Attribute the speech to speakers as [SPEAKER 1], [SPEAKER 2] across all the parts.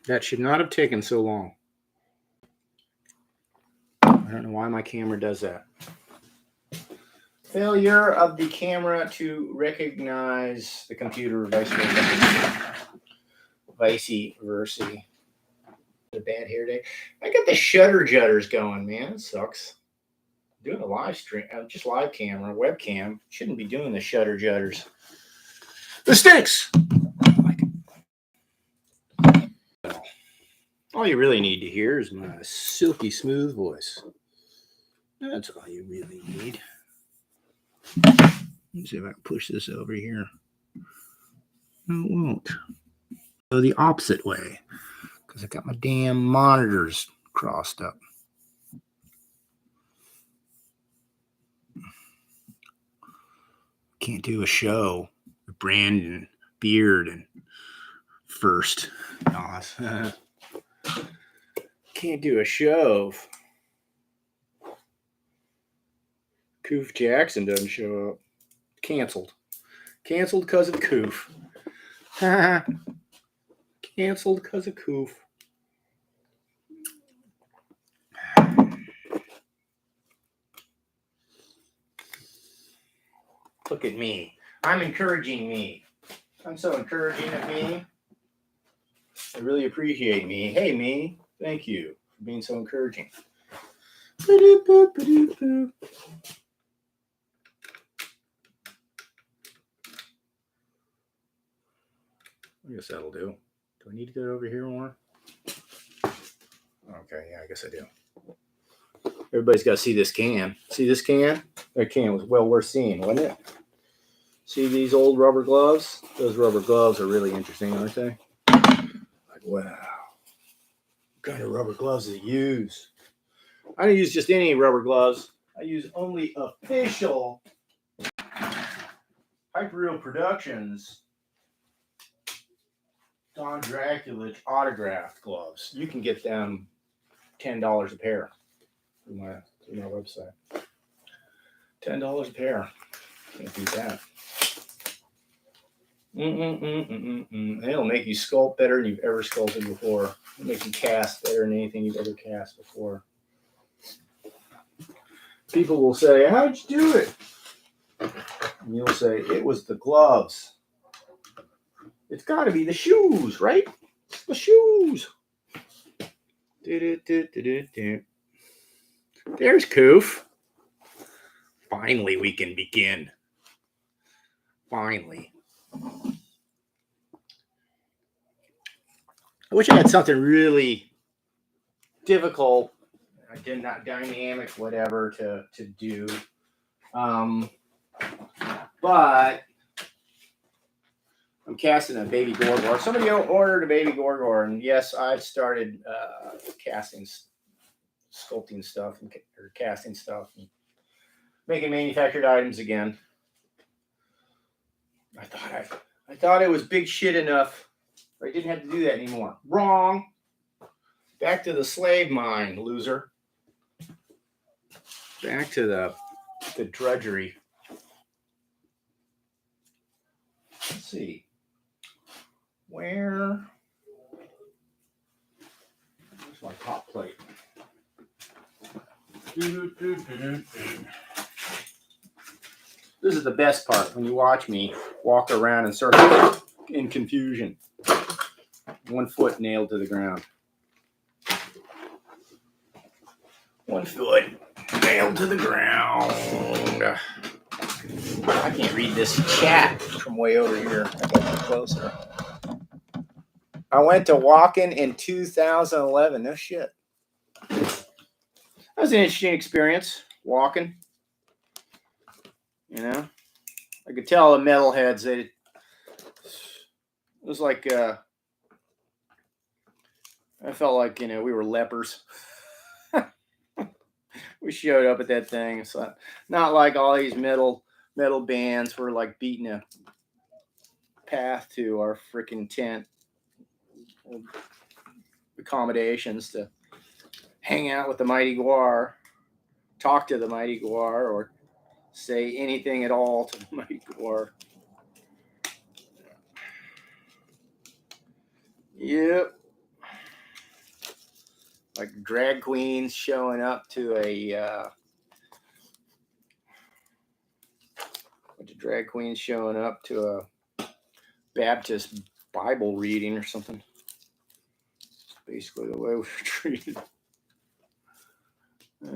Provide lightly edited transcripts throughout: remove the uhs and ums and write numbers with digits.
[SPEAKER 1] That should not have taken so long. I don't know why my camera does that. Failure of the camera to recognize the computer, vice versa. Vice versa. A bad hair day. I got the shutter jutters going, man. It sucks. Doing a live stream, just live camera, webcam. Shouldn't be doing the shutter jutters. It stinks. Like it. All you really need to hear is my silky smooth voice. That's all you really need. Let me see if I can push this over here. No, it won't. Go the opposite way because I got my damn monitors crossed up. Can't do a show with Brandon Beard and first. Can't do a show. Coof Jackson doesn't show up. Canceled. Canceled because of Coof. Canceled because of Coof. Look at me. I'm encouraging me. I'm so encouraging of me. I really appreciate me. Hey, me. Thank you for being so encouraging. I guess that'll do. Do I need to get over here more? Okay, yeah, I guess I do. Everybody's got to see this can. See this can? That can was well worth seeing, wasn't it? See these old rubber gloves? Those rubber gloves are really interesting, aren't they? Like, wow. What kind of rubber gloves do you use? I don't use just any rubber gloves. I use only official Hyperreal Productions Don Dracula autographed gloves. You can get them $10 a pair through my website. $10 a pair. Can't beat that. It'll make you sculpt better than you've ever sculpted before. It'll make you cast better than anything you've ever cast before. People will say, how'd you do it? And you'll say, it was the gloves. It's got to be the shoes, right? The shoes. There's Coof. Finally, we can begin. Finally. I wish I had something really difficult, not dynamic, whatever, to do. But I'm casting a baby Gor-Gor. Somebody ordered a baby Gor-Gor, and yes, I've started casting, sculpting stuff, or casting stuff, and making manufactured items again. I thought it was big shit enough. I didn't have to do that anymore. Wrong. Back to the slave mine, loser. Back to the drudgery. Let's see. Where's my top plate? This is the best part when you watch me walk around in circles in confusion. 1 foot nailed to the ground. 1 foot nailed to the ground. I can't read this chat from way over here. I gotta get closer. I went to walking in 2011. No shit. That was an interesting experience, walking. You know, I could tell the metalheads. It was like I felt like, we were lepers. We showed up at that thing. So not like all these metal bands were like beating a path to our freaking tent accommodations to hang out with the Mighty Gor, talk to the Mighty Gor, or say anything at all to the Mighty Gor. Yep. like drag queens showing up to a Baptist Bible reading or something. It's basically the way we were treated. I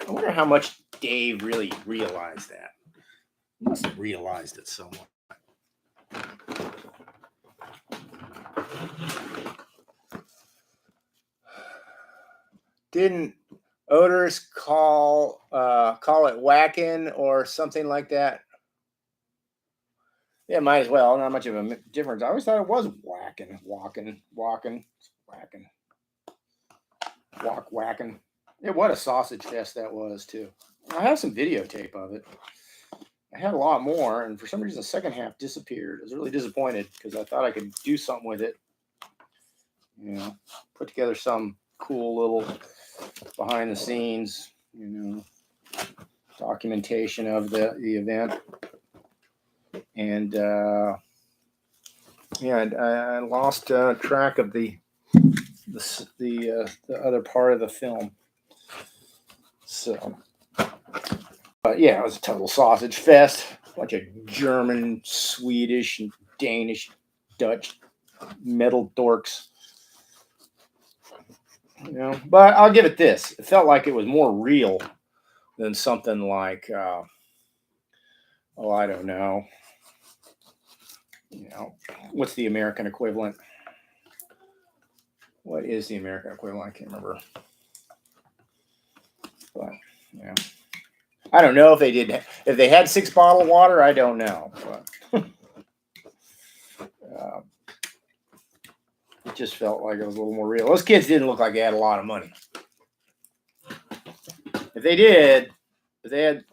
[SPEAKER 1] wonder how much Dave really realized that. He must have realized it somewhat. Didn't Odors call it whacking or something like that? Yeah, might as well. Not much of a difference. I always thought it was whacking. Yeah, what a sausage fest that was, too. I have some videotape of it. I had a lot more, and for some reason the second half disappeared. I was really disappointed because I thought I could do something with it. You know, put together some cool little behind the scenes, documentation of the event. And I lost track of the other part of the film. So, but yeah, it was a total sausage fest. A bunch of German, Swedish, and Danish, Dutch metal dorks. But I'll give it this. It felt like it was more real than something like, I don't know. What's the American equivalent? What is the American equivalent? I can't remember. But I don't know if they had 6 bottled water. I don't know. But it just felt like it was a little more real. Those kids didn't look like they had a lot of money. If they had,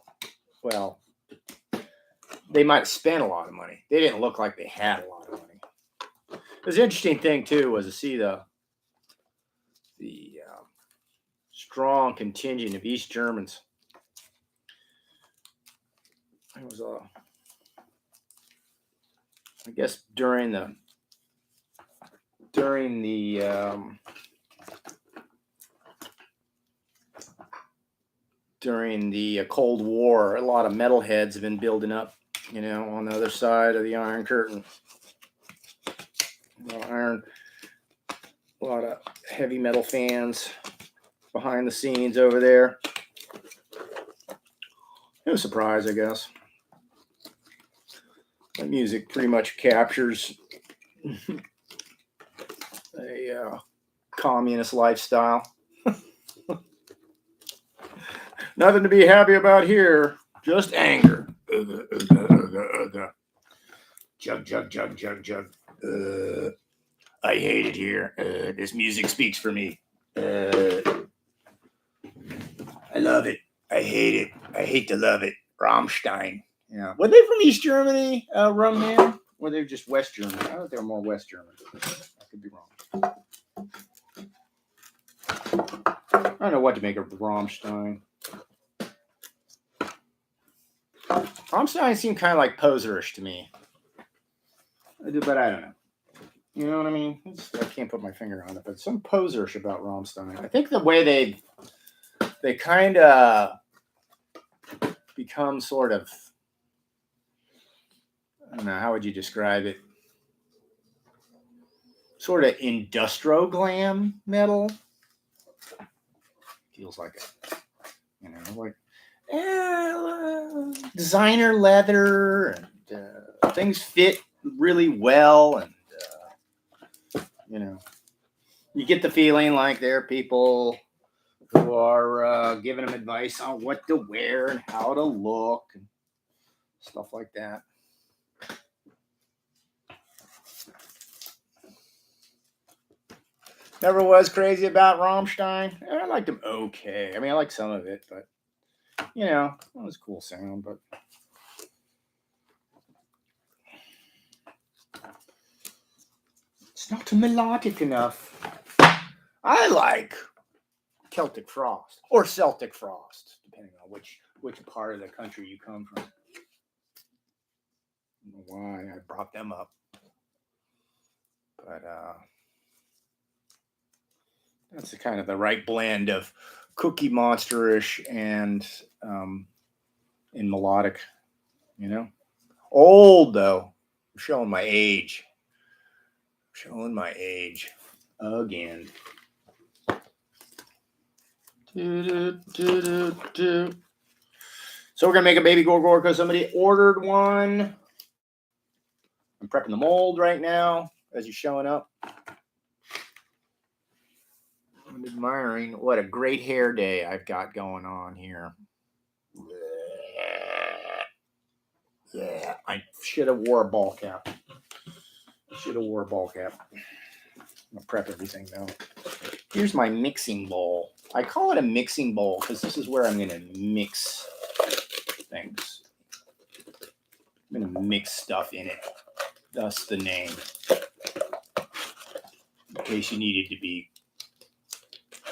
[SPEAKER 1] well, they might have spent a lot of money. They didn't look like they had a lot of money. It was an interesting thing too, was to see the strong contingent of East Germans. It was I guess during the Cold War, a lot of metalheads have been building up, on the other side of the Iron Curtain. A lot of heavy metal fans behind the scenes over there. No surprise, I guess. The music pretty much captures a communist lifestyle. Nothing to be happy about here, just anger. Jug, jug, jug, jug, jug. I hate it here. This music speaks for me. I love it. I hate it. I hate to love it. Rammstein. Yeah. Were they from East Germany, Rum Man? Or were they just West Germany? I thought they were more West German. I could be wrong. I don't know what to make of Rammstein. Rammstein seemed kind of like poserish to me. But I don't know. You know what I mean? I can't put my finger on it, but some poserish about Rammstein. I think the way they kind of become sort of, I don't know, how would you describe it? Sort of industrial glam metal. Feels like it. Like designer leather and things fit really well, and you get the feeling like there are people who are giving them advice on what to wear and how to look and stuff like that. Never was crazy about Rammstein. I liked them okay. I mean, I like some of it, but it was a cool sound, but it's not melodic enough. I like Celtic Frost or Celtic Frost, depending on which part of the country you come from. I don't know why I brought them up, but That's the kind of the right blend of Cookie Monsterish and melodic, you know. Old though. I'm showing my age. Showing my age again. So we're gonna make a baby Gor-Gor because somebody ordered one. I'm prepping the mold right now as you're showing up. I'm admiring what a great hair day I've got going on here. Yeah, I should have wore a ball cap. I'm gonna prep everything now. Here's my mixing bowl. I call it a mixing bowl because this is where I'm gonna mix things. I'm gonna mix stuff in it. Thus the name. In case you needed to be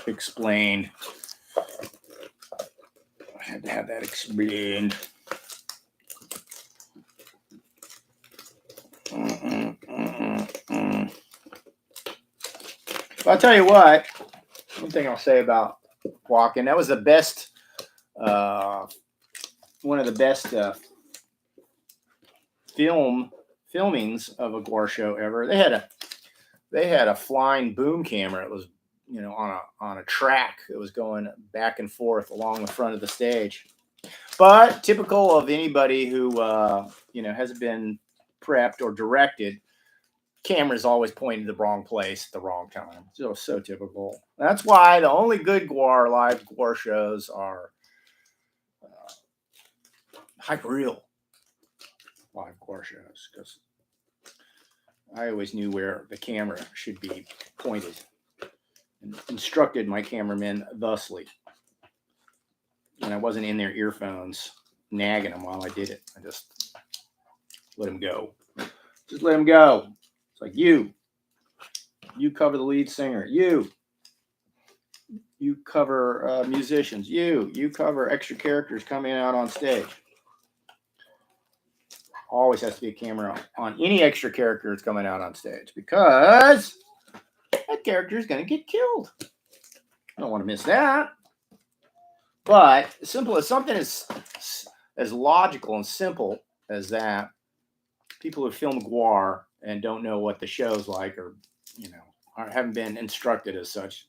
[SPEAKER 1] explained. I had to have that explained. But I'll tell you what, one thing I'll say about walking, that was the best, one of the best filmings of a Gor show ever. They had a flying boom camera. It was, you know, on a track. It was going back and forth along the front of the stage. But typical of anybody who you know, hasn't been prepped or directed, camera's always pointed the wrong place at the wrong time. So typical. That's why the only good live Gor shows are hyper-real live Gor shows, because I always knew where the camera should be pointed and instructed my cameramen thusly. And I wasn't in their earphones nagging them while I did it. I just let them go. Just let them go. It's like, you cover the lead singer. You cover musicians. You cover extra characters coming out on stage. Always has to be a camera on any extra character that's coming out on stage, because that character is going to get killed. I don't want to miss that. But simple as something as logical and simple as that, people who film Gor and don't know what the show's like, or, you know, haven't been instructed as such,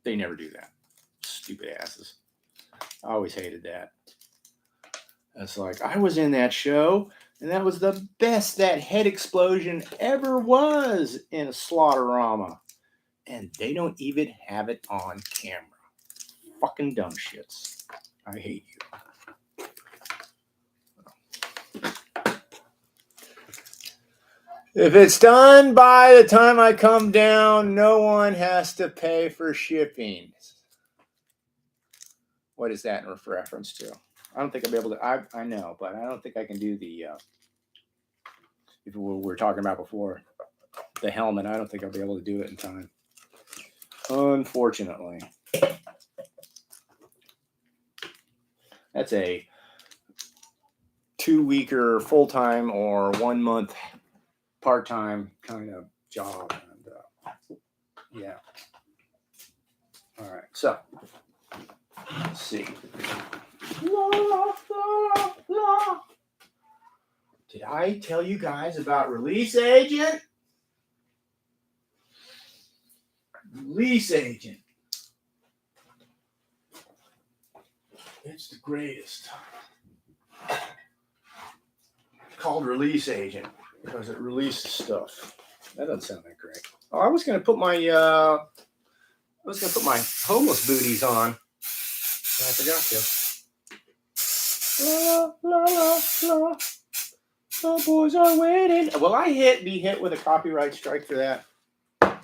[SPEAKER 1] they never do that. Stupid asses. I always hated that. It's like, I was in that show, and that was the best that head explosion ever was in a Slaughterama. And they don't even have it on camera. Fucking dumb shits. I hate you. If it's done by the time I come down, no one has to pay for shipping. What is that in reference to? I don't think I'll be able to. I know, but I don't think I can do the. If we were talking about before, the helmet, I don't think I'll be able to do it in time. Unfortunately. That's a 2-weeker full-time or 1 month part-time kind of job. And, yeah. All right. So, let's see. La, la, la, la. Did I tell you guys about Release Agent? Release Agent. It's the greatest. It's called Release Agent because it releases stuff. That doesn't sound that great. Oh, I was gonna put my homeless booties on. I forgot to. La la la la. The boys are waiting. Will I be hit with a copyright strike for that? That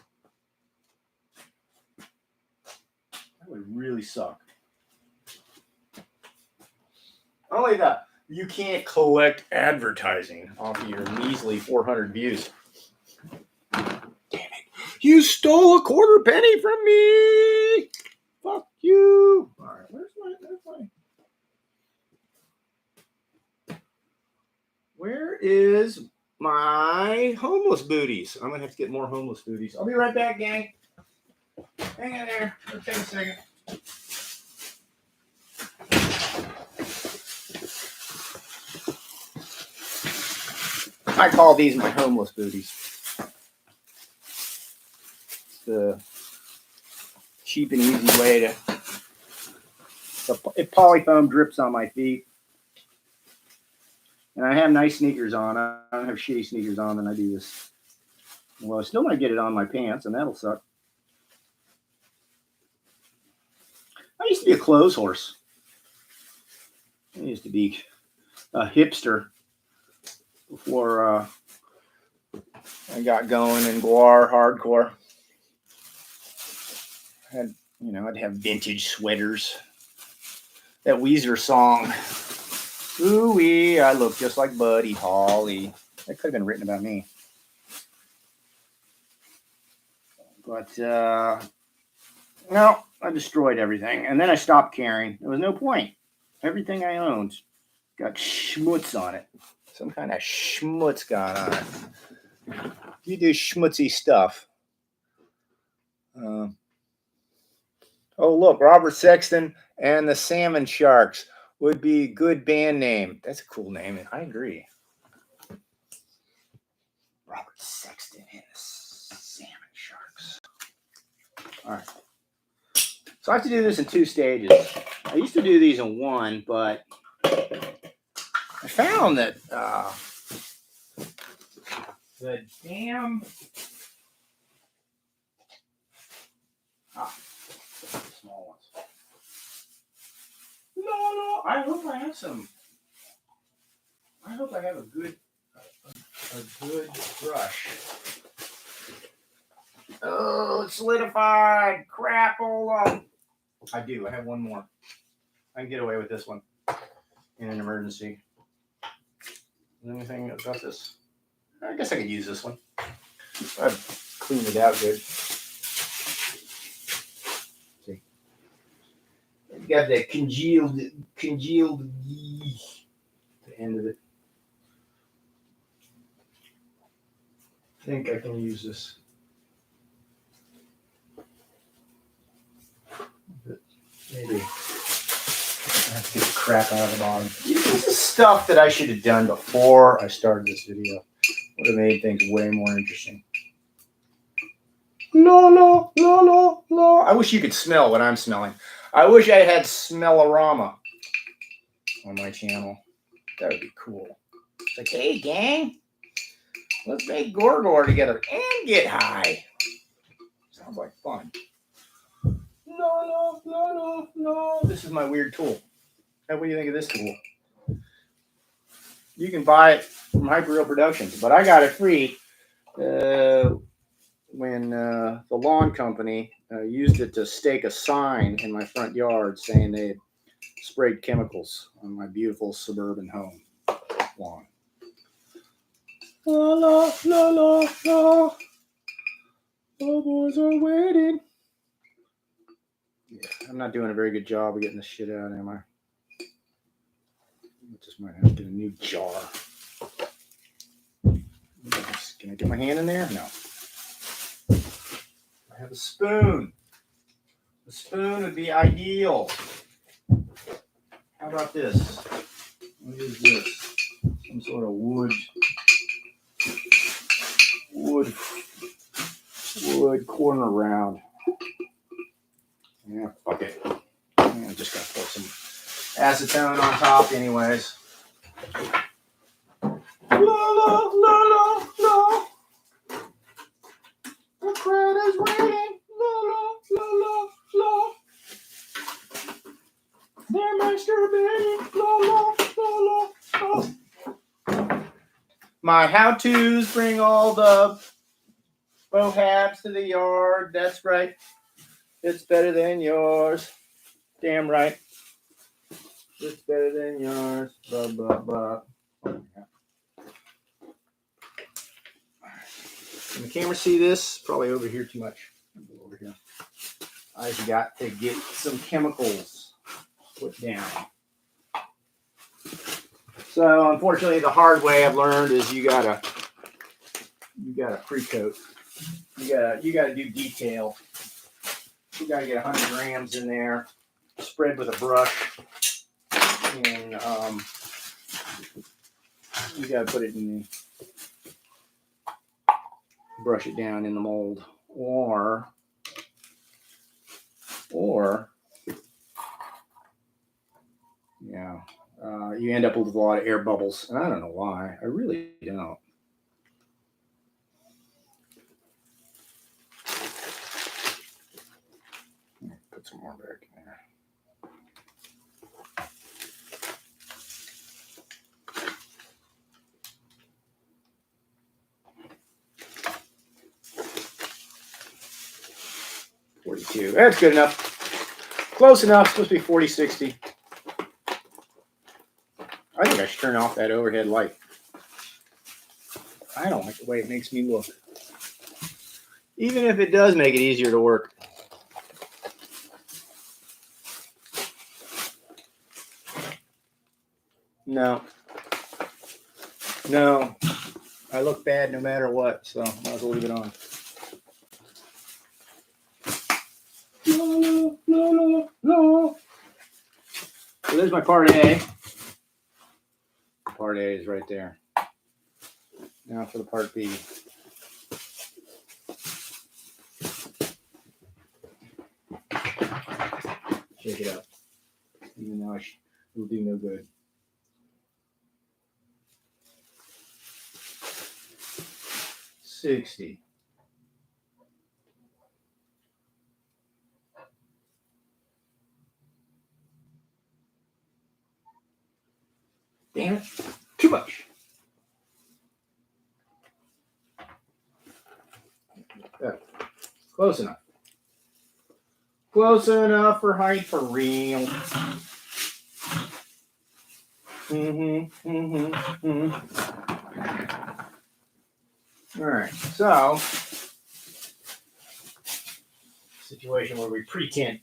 [SPEAKER 1] would really suck. Only that you can't collect advertising off of your measly 400 views. Damn it. You stole a quarter penny from me. Fuck you. All right, where is my homeless booties? I'm going to have to get more homeless booties. I'll be right back, gang. Hang in there. It'll take a second. I call these my homeless booties. It's the cheap and easy way to. If polyfoam drips on my feet, and I have nice sneakers on. I don't have shitty sneakers on, and I do this. Well, I still might get it on my pants, and that'll suck. I used to be a clothes horse. I used to be a hipster before I got going in Gor hardcore. I'd have vintage sweaters. That Weezer song, "Ooh-wee, I look just like Buddy Holly." That could have been written about me. But, no, I destroyed everything. And then I stopped caring. There was no point. Everything I owned got schmutz on it. Some kind of schmutz got on it. You do schmutzy stuff. Oh, look, Robert Sexton and the Salmon Sharks would be a good band name. That's a cool name. I agree. Robert Sexton and the Salmon Sharks. All right. So I have to do this in 2 stages. I used to do these in 1, but I found that the damn small ones. No, I hope I have some. I hope I have a good brush. Oh, it's solidified. Crap, hold on. I do. I have one more. I can get away with this one in an emergency. Anything about this? I guess I could use this one. I've cleaned it out good. See, you got that congealed ghee at the end of it. I think I can use this. Maybe. I have to get the crap out of the bottom. This is stuff that I should have done before I started this video. Would have made things way more interesting. No. I wish you could smell what I'm smelling. I wish I had Smellorama on my channel. That would be cool. It's like, hey, gang, let's make Gor-Gor together and get high. Sounds like fun. No. This is my weird tool. What do you think of this tool? You can buy it from Hyperreal Productions, but I got it free when the lawn company used it to stake a sign in my front yard saying they had sprayed chemicals on my beautiful suburban home lawn. La. Oh, boys are waiting. Yeah, I'm not doing a very good job of getting this shit out, am I? I just might have to get a new jar. Can I get my hand in there? No. I have a spoon. A spoon would be ideal. How about this? What is this? Some sort of wood corner round. Yeah, fuck it. I'm just gonna pour some acetone on top anyways. La. The crowd is waiting. La. They're masturbating. La. My how-tos bring all the bohabs to the yard. That's right. It's better than yours. Damn right. It's better than yours. Blah, blah, blah. Oh, yeah. Can the camera see this? Probably over here too much. Over here. I've got to get some chemicals put down. So unfortunately, the hard way I've learned is you gotta pre-coat. You gotta do detail You got to get 100 grams in there, spread with a brush, and you got to put it in the, brush it down in the mold, or yeah, you end up with a lot of air bubbles, and I don't know why. I really don't. Put some more back in there. $42. That's good enough. Close enough. Supposed to be 40, 60. I think I should turn off that overhead light. I don't like the way it makes me look. Even if it does make it easier to work. No. No. I look bad no matter what, so might as well leave it on. No. So there's my part A. Part A is right there. Now for the part B. Shake it up. Even though it will do no good. $60. Damn it. Too much. Close enough. Close enough for height for real. All right, so situation where we pre-tint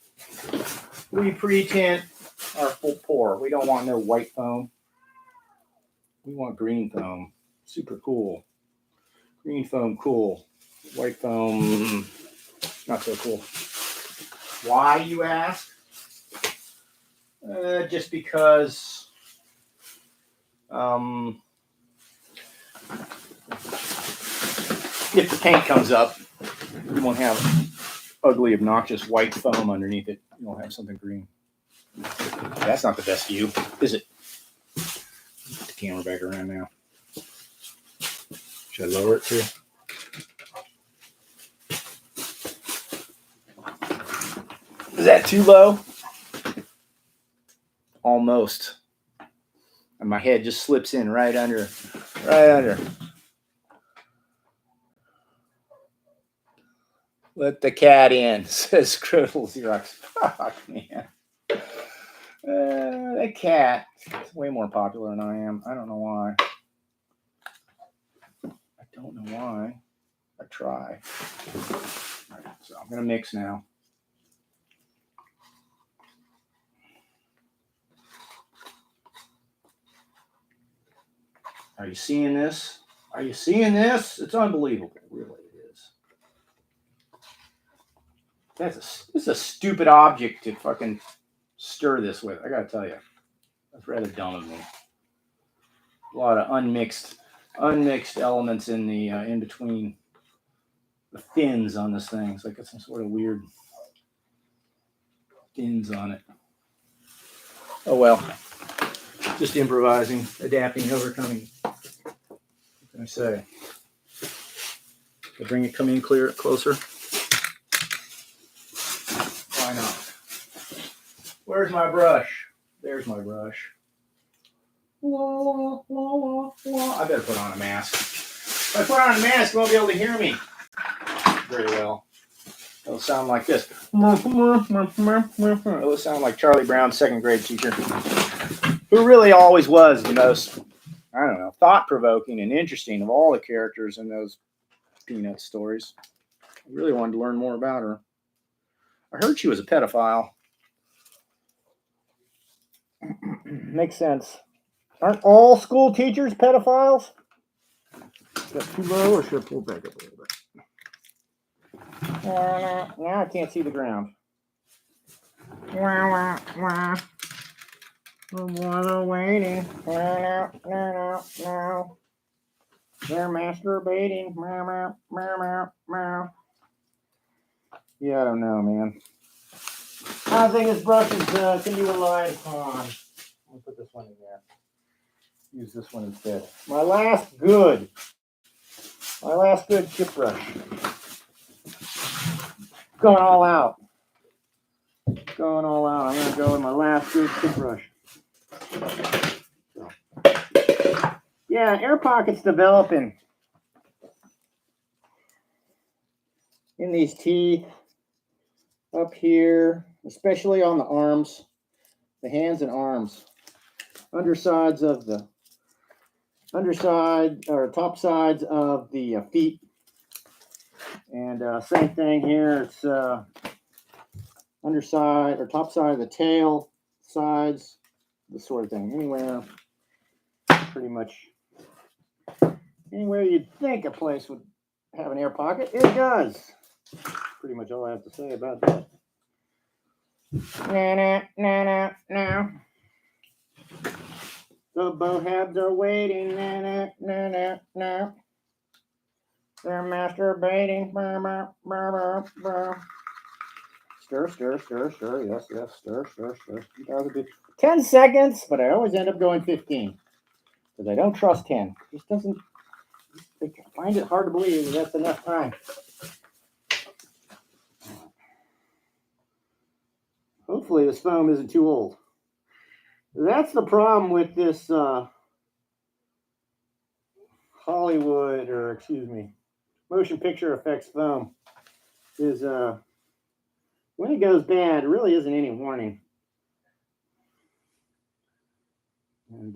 [SPEAKER 1] our full pour. We don't want no white foam. We want green foam. Super cool. Green foam, cool. White foam, not so cool. Why, you ask? Just because if the paint comes up, you won't have ugly, obnoxious white foam underneath it. You'll have something green. That's not the best view, is it? Put the camera back around now. Should I lower it too? Is that too low? Almost. And my head just slips in right under. Let the cat in, says Scrotal Xerox. Fuck, man. That cat is way more popular than I am. I don't know why. I try. All right, so I'm going to mix now. Are you seeing this? It's unbelievable. Really, it is. This is a stupid object to fucking stir this with. I gotta tell you, that's rather dumb of me. A lot of unmixed elements in the in between the fins on this thing. It's like it's some sort of weird fins on it. Oh well, just improvising, adapting, overcoming. What can I say? To come in closer. Why not? Where's my brush? There's my brush. I better put on a mask. If I put on a mask, you won't be able to hear me very well. It'll sound like this. It'll sound like Charlie Brown's second grade teacher, who really always was the most, I don't know, thought-provoking and interesting of all the characters in those Peanut stories. I really wanted to learn more about her. I heard she was a pedophile. Makes sense. Aren't all school teachers pedophiles? Is that too low, or should I pull back up a little bit? Now I can't see the ground. Wah, wah, wah. The boys are waiting. No, no, no. They're masturbating. Meow, meow, meow, meow, meow. Yeah, I don't know, man. I think this brush is, can be relied upon. I'll put this one in there. Use this one instead. My last good chip brush. Going all out. Going all out. I'm gonna go with my last good chip brush. So. Yeah, air pockets developing in these teeth up here, especially on the arms, the hands and arms, underside or top sides of the feet, and same thing here. It's underside or top side of the tail, sides, this sort of thing. Anywhere, pretty much anywhere you'd think a place would have an air pocket, it does. Pretty much all I have to say about that. No. The bohabs are waiting. No. They're masturbating. Stir. Yes. Stir. 10 seconds, but I always end up going 15 because I don't trust 10. It just doesn't. I find it hard to believe that that's enough time. Hopefully this foam isn't too old. That's the problem with this Hollywood, or excuse me, motion picture effects foam, is when it goes bad, there really isn't any warning. And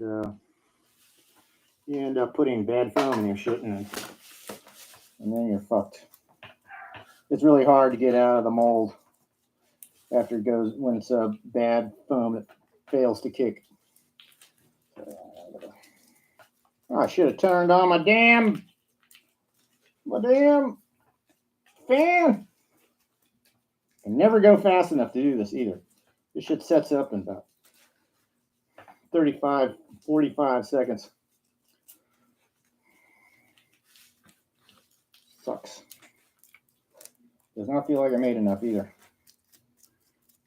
[SPEAKER 1] you end up putting bad foam in your shit, and then you're fucked. It's really hard to get out of the mold after it goes, when it's a bad foam that fails to kick. Oh, I should have turned on my damn fan. I never go fast enough to do this either. This shit sets up in about 35, 45 seconds. Sucks. Does not feel like I made enough either.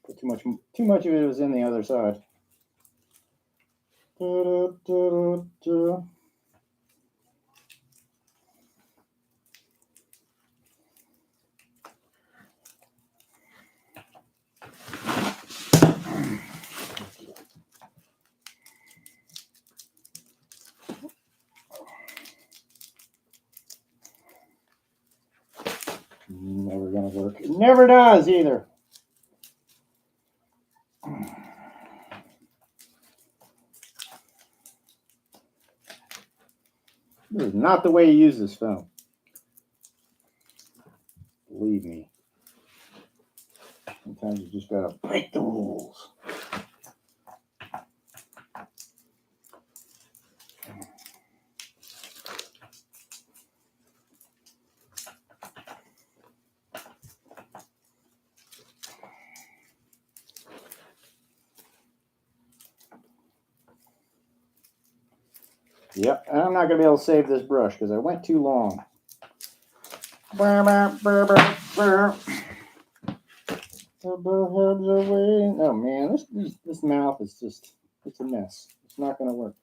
[SPEAKER 1] Put too much of it was in the other side. Never gonna work. It never does either. This is not the way you use this foam. Believe me. Sometimes you just gotta break the rules. Yep, and I'm not going to be able to save this brush because I went too long. Oh man, this mouth is just, it's a mess. It's not going to work.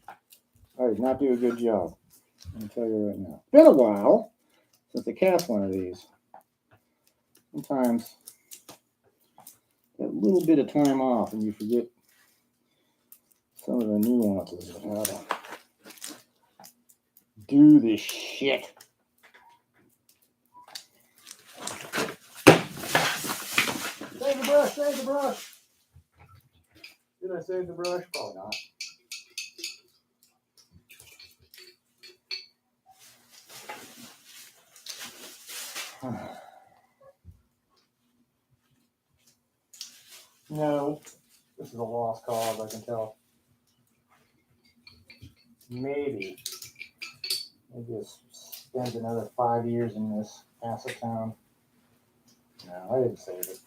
[SPEAKER 1] I did not do a good job. I'm going to tell you right now. It's been a while since I cast one of these. Sometimes a little bit of time off and you forget some of the nuances of how to do this shit. Save the brush. Did I save the brush? Probably not. No, this is a lost cause, I can tell. Maybe just spend another 5 years in this acetone. No, I didn't save it.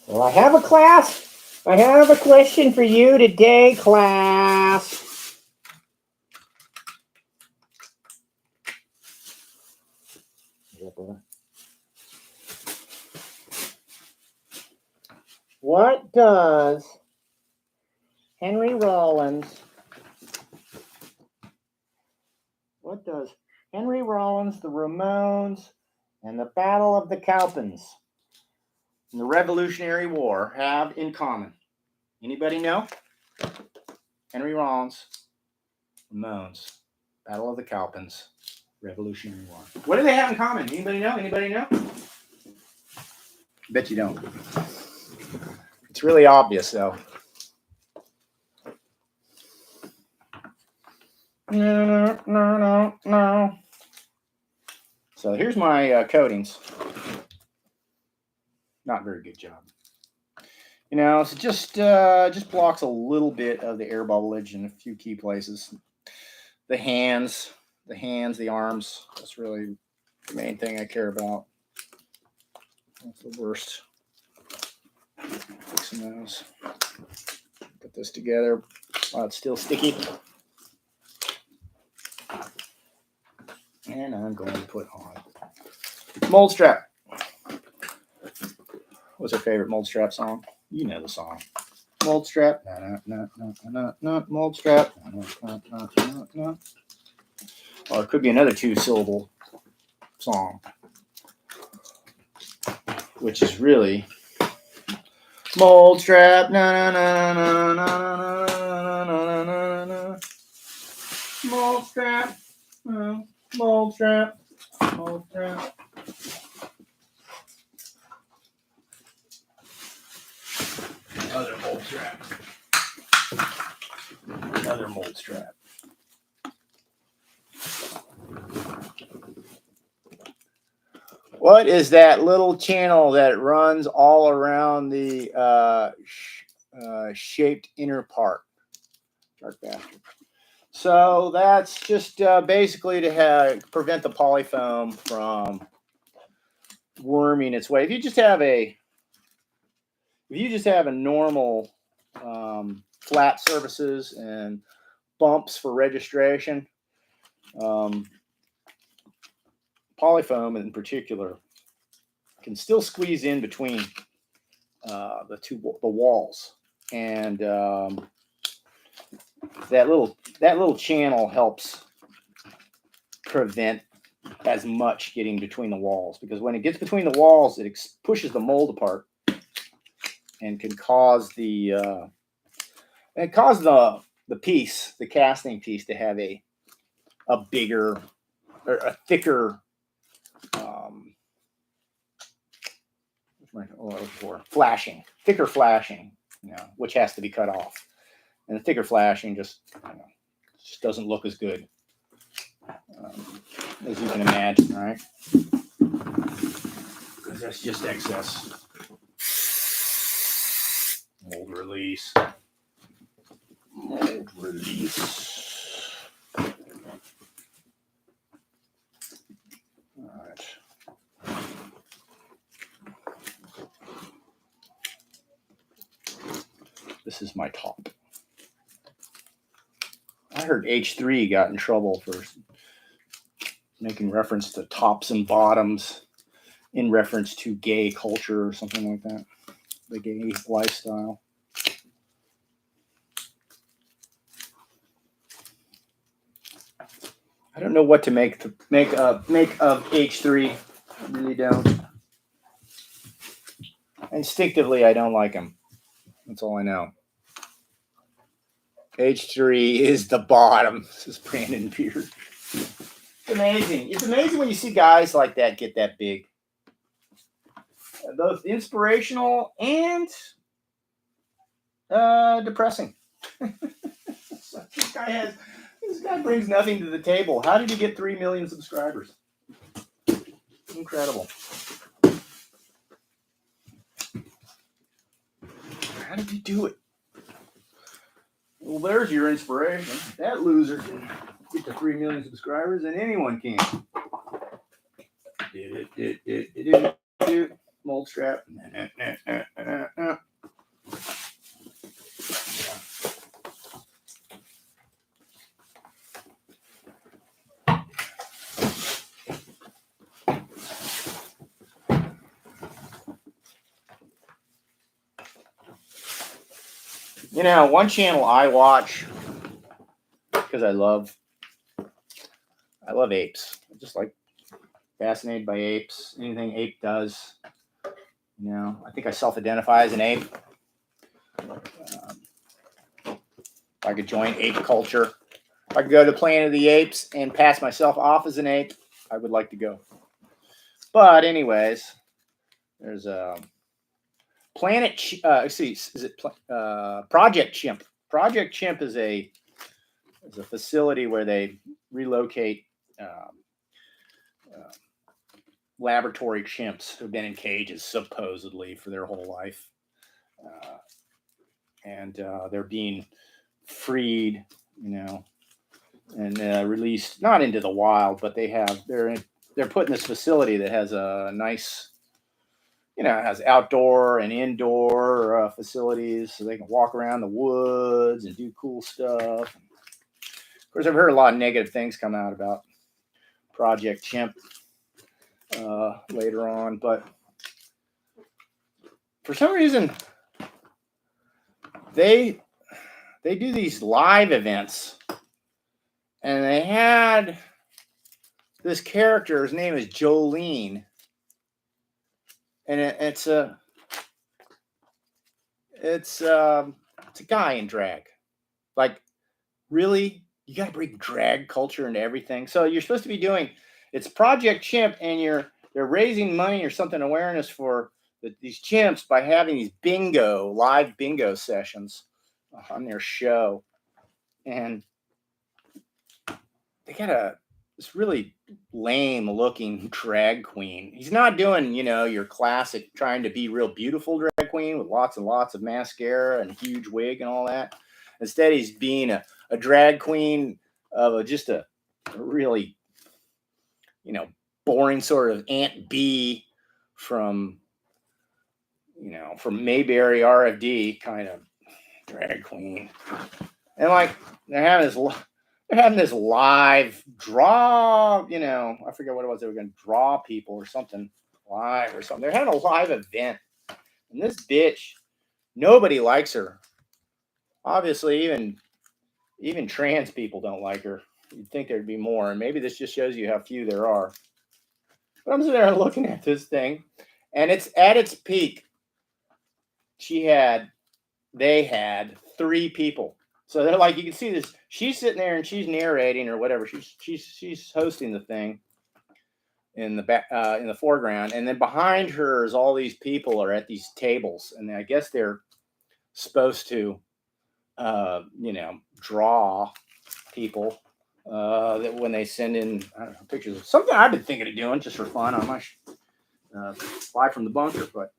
[SPEAKER 1] Well, I have a class. I have a question for you today, class. What does Henry Rollins, the Ramones, and the Battle of the Cowpens in the Revolutionary War have in common? Anybody know? Henry Rollins, Ramones, Battle of the Cowpens, Revolutionary War. What do they have in common? Anybody know? Anybody know? Bet you don't. It's really obvious, though. No. So here's my coatings. Not very good job. You know, so just blocks a little bit of the air bubblage in a few key places. The hands, the arms. That's really the main thing I care about. That's the worst. Fixing those. Put this together while it's still sticky. And I'm going to put on mold strap. What's our favorite mold strap song? You know the song. Mold strap. Mold strap. Or it could be another 2-syllable song, which is really mold strap. Mold strap. Mold strap. Mold strap. Another mold strap. Another mold strap. What is that little channel that runs all around the shaped inner part? Dark bastard. So that's just basically to prevent the polyfoam from worming its way. If you just have a normal flat surfaces and bumps for registration, polyfoam in particular can still squeeze in between the walls, and that little channel helps prevent as much getting between the walls, because when it gets between the walls, it pushes the mold apart and can cause the piece, the casting piece, to have a bigger or a thicker thicker flashing, which has to be cut off, and the thicker flashing just doesn't look as good as you can imagine, right? Because that's just excess mold release. Mold release. All right. This is my top. I heard H3 got in trouble for making reference to tops and bottoms in reference to gay culture or something like that. The gay lifestyle. I don't know what to make of H3. I really don't. Instinctively, I don't like him. That's all I know. H3 is the bottom, says Brandon Beard. It's amazing. It's amazing when you see guys like that get that big. Both inspirational and depressing. This guy brings nothing to the table. How did he get 3 million subscribers? Incredible. How did he do it? Well, there's your inspiration. That loser can get to 3 million subscribers, and anyone can. Mold strap. You know, one channel I watch because I love apes. I'm just like fascinated by apes. Anything ape does. You know, I think I self-identify as an ape. If I could join ape culture, if I could go to Planet of the Apes and pass myself off as an ape, I would like to go. But anyways, there's a Project Chimp? Project Chimp is a facility where they relocate laboratory chimps who've been in cages supposedly for their whole life, and they're being freed, you know, and released not into the wild, but they're put in this facility that has a nice, you know, it has outdoor and indoor facilities, so they can walk around the woods and do cool stuff. Of course, I've heard a lot of negative things come out about Project Chimp later on, but for some reason, they do these live events, and they had this character. His name is Jolene, and it's a guy in drag. Like, really, you got to bring drag culture into everything. So you're supposed to be doing, it's Project Chimp, and they're raising money or something, awareness for these chimps by having these live bingo sessions on their show. And they got this really lame looking drag queen. He's not doing, you know, your classic trying to be real beautiful drag queen with lots and lots of mascara and a huge wig and all that. Instead, he's being a drag queen of just a really, you know, boring sort of Aunt B from Mayberry RFD kind of drag queen. And like they're having this live draw, you know, I forget what it was. They were going to draw people or something live or something. They're having a live event. And this bitch, nobody likes her. Obviously, even trans people don't like her. You'd think there'd be more. And maybe this just shows you how few there are. But I'm sitting there looking at this thing, and it's at its peak. They had 3 people. So they're like, you can see this. She's sitting there and she's narrating or whatever. She's hosting the thing in the back, in the foreground, and then behind her is all these people are at these tables, and I guess they're supposed to, you know, draw people that when they send in, I don't know, pictures of something I've been thinking of doing just for fun on my Live from the Bunker, but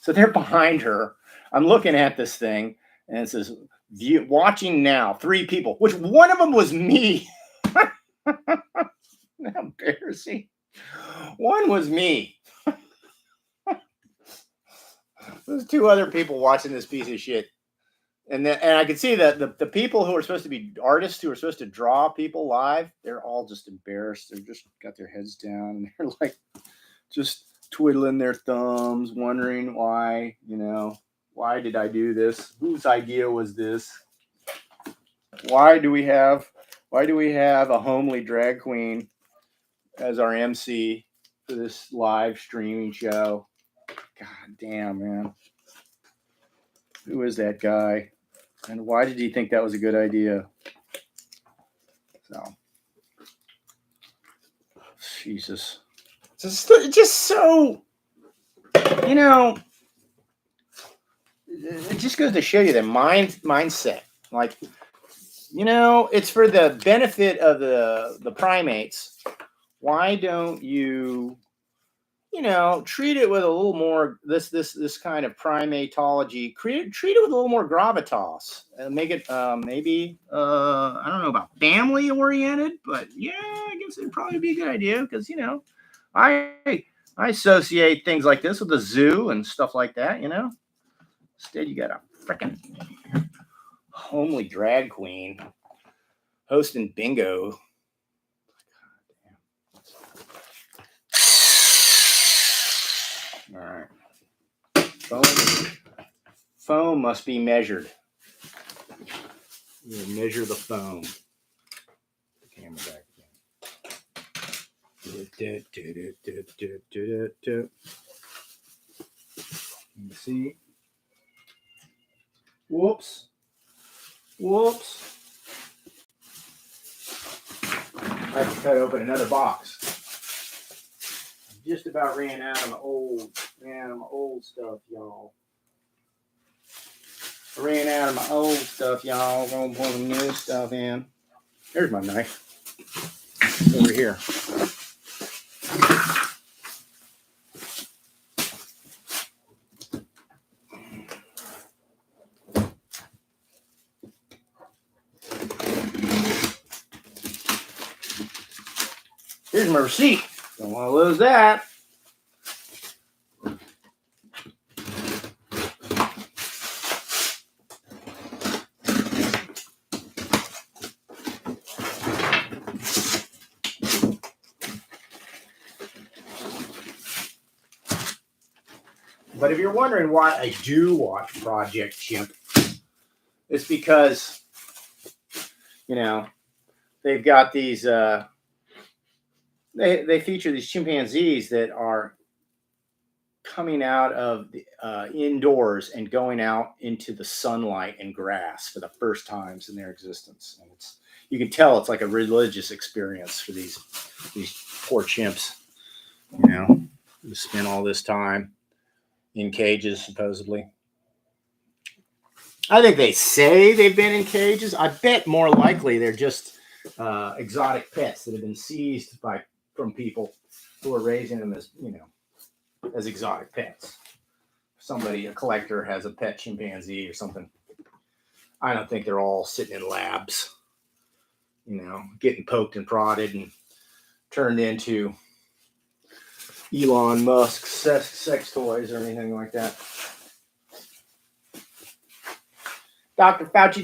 [SPEAKER 1] so they're behind her. I'm looking at this thing, and it says, watching now, 3 people, which one of them was me. Embarrassing. One was me. There's 2 other people watching this piece of shit. And I could see that the people who are supposed to be artists who are supposed to draw people live, they're all just embarrassed. They're just got their heads down, and they're like just twiddling their thumbs, wondering why, you know, why did I do this? Whose idea was this? Why do we have a homely drag queen as our MC for this live streaming show? God damn, man. Who is that guy? And why did he think that was a good idea? So, Jesus. It's just so, you know, it just goes to show you the mindset. Like, it's for the benefit of the primates. Why don't you, treat it with a little more this kind of primatology. Treat it with a little more gravitas and make it maybe I don't know about family oriented, but yeah, I guess it'd probably be a good idea because I associate things like this with the zoo and stuff like that. Instead, you got a freaking homely drag queen hosting bingo. All right. Foam must be measured. You measure the foam. The camera back again. You see? Whoops. I have to cut open another box. I just about ran out of my old stuff, y'all. I ran out of my old stuff, y'all. Gonna put some new stuff in. There's my knife. Over here. Here's my receipt. Don't want to lose that. But if you're wondering why I do watch Project Chimp, it's because, they've got these, they feature these chimpanzees that are coming out of the indoors and going out into the sunlight and grass for the first times in their existence. And you can tell it's like a religious experience for these poor chimps, to spend all this time in cages, supposedly. I think they say they've been in cages. I bet more likely they're just exotic pets that have been seized from people who are raising them as exotic pets. A collector has a pet chimpanzee or something. I don't think they're all sitting in labs, getting poked and prodded and turned into Elon Musk's sex toys or anything like that. Dr. Fauci.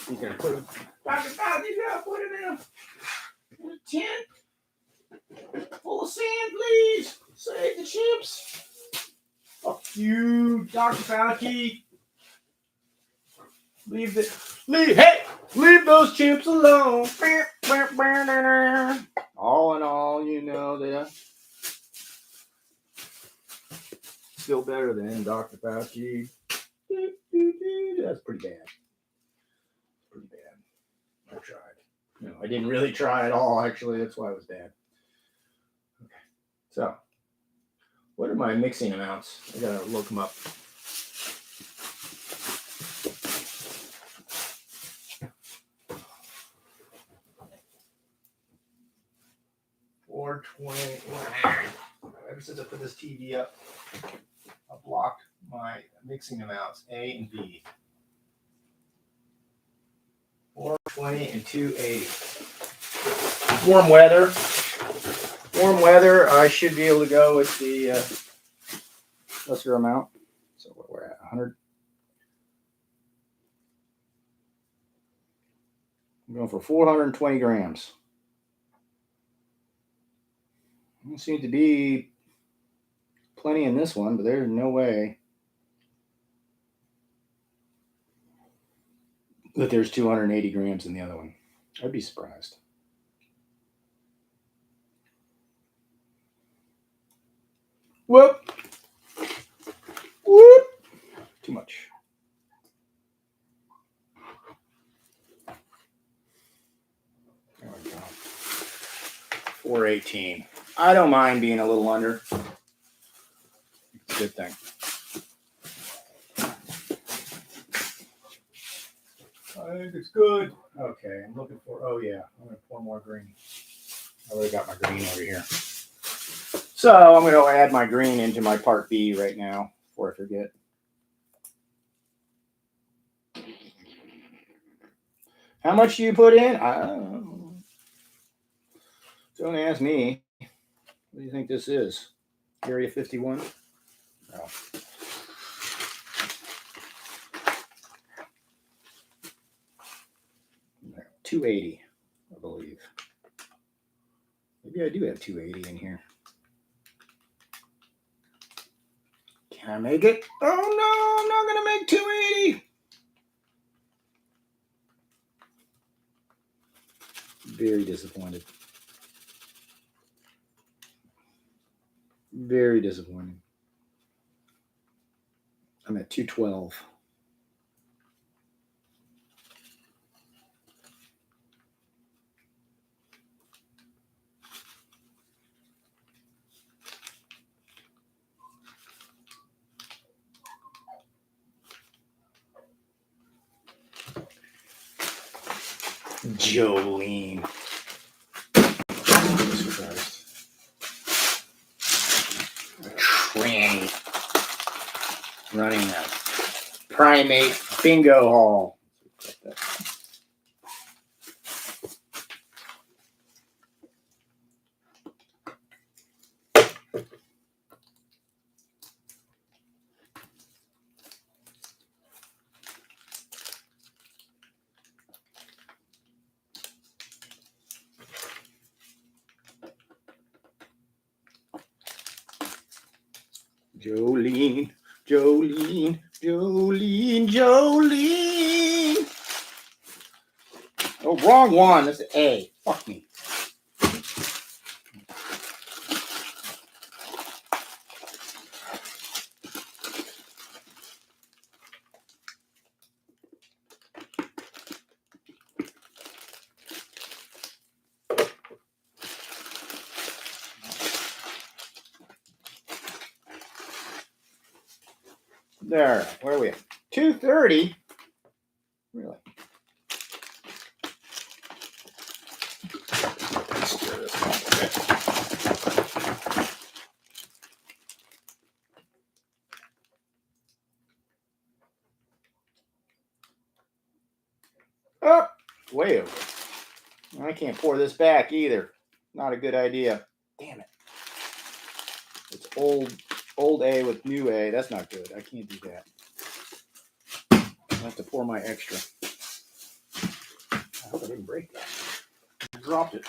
[SPEAKER 1] He's gonna put him. Dr. Fauci's gonna put him in a tent full of sand, please. Save the chimps. Fuck you, Dr. Fauci. Leave those chimps alone. All in all, that still better than Dr. Fauci. That's pretty bad. I tried. I didn't really try at all, actually. That's why it was bad. Okay. So, what are my mixing amounts? I gotta look them up. Ever since I put this TV up, I blocked my mixing amounts, A and B. 420 and 280. Warm weather, I should be able to go with the lesser amount. So what we're at, 100. I'm going for 420 grams. There seems to be plenty in this one, but there's no way that there's 280 grams in the other one. I'd be surprised. Whoop. Too much. There we go. 418. I don't mind being a little under. It's a good thing. I think it's good. Okay, I'm looking for, oh yeah, I'm going to pour more green. I already got my green over here. So I'm going to add my green into my part B right now before I forget. How much do you put in? I don't know. Don't ask me. What do you think this is? Area 51? No. 280, I believe. Maybe I do have 280 in here. Can I make it? Oh no, I'm not going to make 280. Very disappointed. Very disappointing. I'm at 212. Jolene. Jesus Christ. A tranny. Running a primate bingo hall. Jolene, Jolene, Jolene, Jolene. Oh, wrong one. That's an A. Fuck me. There. Where are we at? 230? Really? Let's do this one a bit. Oh, way over. I can't pour this back either. Not a good idea. Damn it. It's old A with new A. That's not good. I can't do that. I have to pour my extra. I hope I didn't break that. I dropped it.